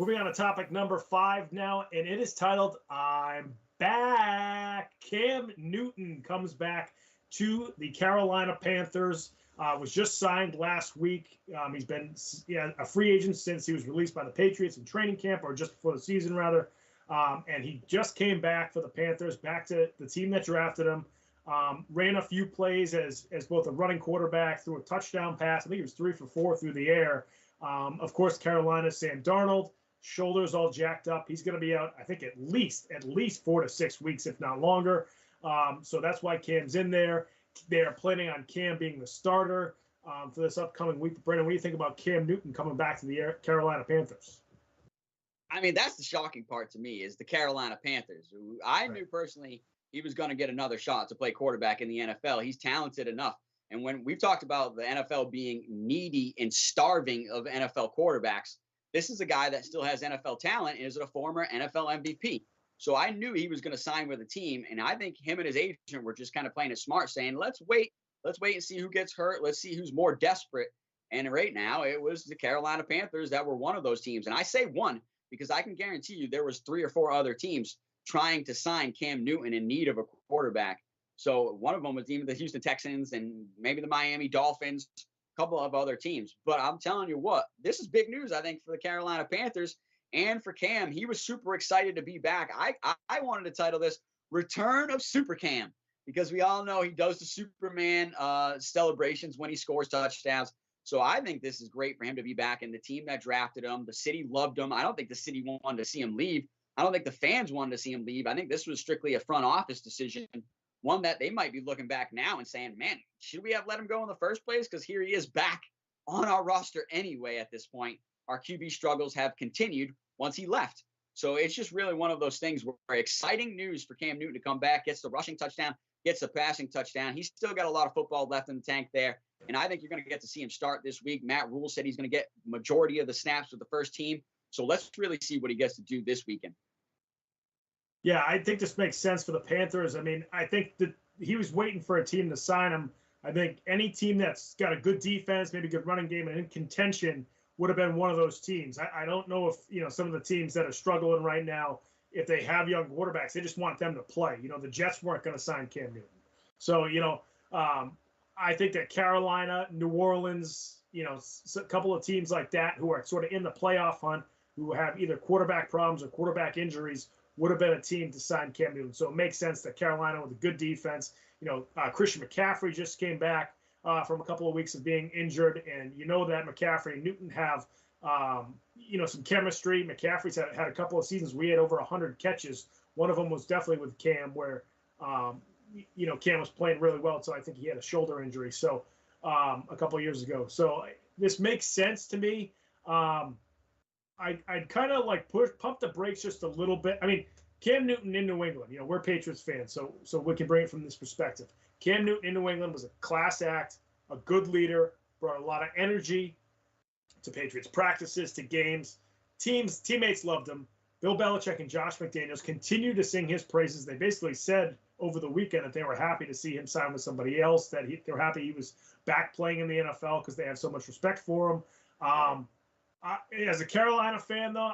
Moving on to topic number 5 now, and it is titled "I'm Back." Cam Newton comes back to the Carolina Panthers. Was just signed last week. He's been a free agent since he was released by the Patriots in training camp, or just before the season, rather. And he just came back for the Panthers, back to the team that drafted him. Ran a few plays as both a running quarterback, threw a touchdown pass. I think he was 3 for 4 through the air. Of course, Carolina's Sam Darnold, shoulders all jacked up. He's going to be out, I think, at least 4 to 6 weeks, if not longer. So that's why Cam's in there. They are planning on Cam being the starter for this upcoming week. Brendan, what do you think about Cam Newton coming back to the Carolina Panthers? I mean, that's the shocking part to me, is the Carolina Panthers. I knew personally he was going to get another shot to play quarterback in the NFL. He's talented enough. And when we've talked about the NFL being needy and starving of NFL quarterbacks, this is a guy that still has NFL talent and is a former NFL MVP. So I knew he was going to sign with a team. And I think him and his agent were just kind of playing it smart, saying, let's wait and see who gets hurt. Let's see who's more desperate. And right now it was the Carolina Panthers that were one of those teams. And I say one because I can guarantee you there was 3 or 4 other teams trying to sign Cam Newton in need of a quarterback. So one of them was even the Houston Texans and maybe the Miami Dolphins, a couple of other teams. But I'm telling you what, this is big news, I think, for the Carolina Panthers and for Cam. He was super excited to be back. I wanted to title this Return of Super Cam, because we all know he does the Superman celebrations when he scores touchdowns. So I think this is great for him to be back, and the team that drafted him, the city loved him. I don't think the city wanted to see him leave. I don't think the fans wanted to see him leave. I think this was strictly a front office decision, one that they might be looking back now and saying, man, should we have let him go in the first place? Because here he is back on our roster anyway at this point. Our QB struggles have continued once he left. So it's just really one of those things where exciting news for Cam Newton to come back, gets the rushing touchdown, gets the passing touchdown. He's still got a lot of football left in the tank there. And I think you're going to get to see him start this week. Matt Rule said he's going to get majority of the snaps with the first team. So let's really see what he gets to do this weekend. Yeah, I think this makes sense for the Panthers. I mean, I think that he was waiting for a team to sign him. I think any team that's got a good defense, maybe a good running game, and in contention would have been one of those teams. I don't know if, some of the teams that are struggling right now, if they have young quarterbacks, they just want them to play. The Jets weren't going to sign Cam Newton. So, I think that Carolina, New Orleans, a couple of teams like that who are sort of in the playoff hunt, who have either quarterback problems or quarterback injuries, would have been a team to sign Cam Newton. So it makes sense that Carolina with a good defense, Christian McCaffrey just came back from a couple of weeks of being injured. And that McCaffrey and Newton have, some chemistry. McCaffrey's had a couple of seasons where he had over 100 catches. One of them was definitely with Cam where, Cam was playing really well. So I think he had a shoulder injury. So a couple of years ago. So this makes sense to me. I'd kind of like pump the brakes just a little bit. I mean, Cam Newton in New England, we're Patriots fans, so we can bring it from this perspective. Cam Newton in New England was a class act, a good leader, brought a lot of energy to Patriots practices, to games. Teammates loved him. Bill Belichick and Josh McDaniels continue to sing his praises. They basically said over the weekend that they were happy to see him sign with somebody else, that they were happy he was back playing in the NFL because they have so much respect for him. As a Carolina fan, though,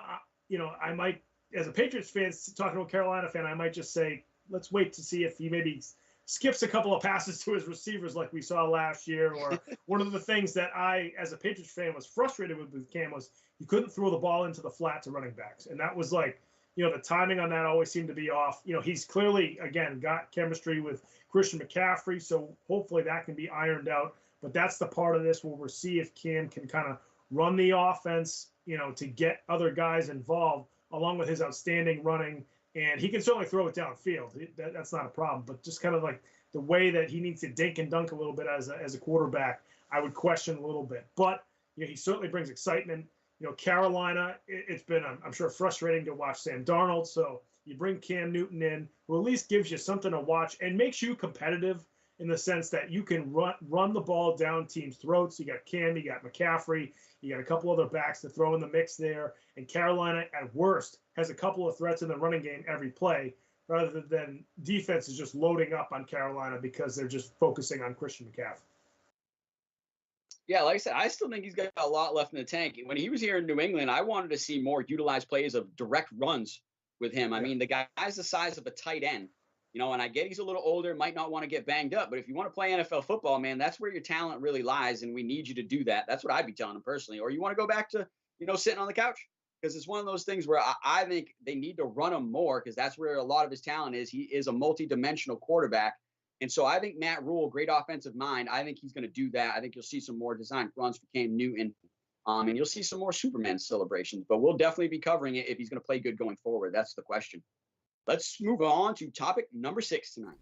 I might, as a Patriots fan talking to a Carolina fan, I might just say, let's wait to see if he maybe skips a couple of passes to his receivers like we saw last year. Or one of the things that I, as a Patriots fan, was frustrated with Cam was he couldn't throw the ball into the flat to running backs. And that was like, the timing on that always seemed to be off. He's clearly, again, got chemistry with Christian McCaffrey, so hopefully that can be ironed out. But that's the part of this where we'll see if Cam can kind of run the offense, to get other guys involved, along with his outstanding running. And he can certainly throw it downfield. That's not a problem. But just kind of like the way that he needs to dink and dunk a little bit as a quarterback, I would question a little bit. But he certainly brings excitement. Carolina, it's been, I'm sure, frustrating to watch Sam Darnold. So you bring Cam Newton in, who at least gives you something to watch and makes you competitive in the sense that you can run the ball down teams' throats. You got Cam, you got McCaffrey, you got a couple other backs to throw in the mix there. And Carolina, at worst, has a couple of threats in the running game every play, rather than defense is just loading up on Carolina because they're just focusing on Christian McCaffrey. Yeah, like I said, I still think he's got a lot left in the tank. When he was here in New England, I wanted to see more utilized plays of direct runs with him. I mean, the guy's the size of a tight end, and I get he's a little older, might not want to get banged up, but if you want to play NFL football, man, that's where your talent really lies, and we need you to do that. That's what I'd be telling him personally. Or you want to go back to, sitting on the couch? Because it's one of those things where I think they need to run him more, because that's where a lot of his talent is. He is a multi-dimensional quarterback. And so I think Matt Rule, great offensive mind, I think he's going to do that. I think you'll see some more design runs for Cam Newton, and you'll see some more Superman celebrations. But we'll definitely be covering it if he's going to play good going forward. That's the question. Let's move on to topic number 6 tonight.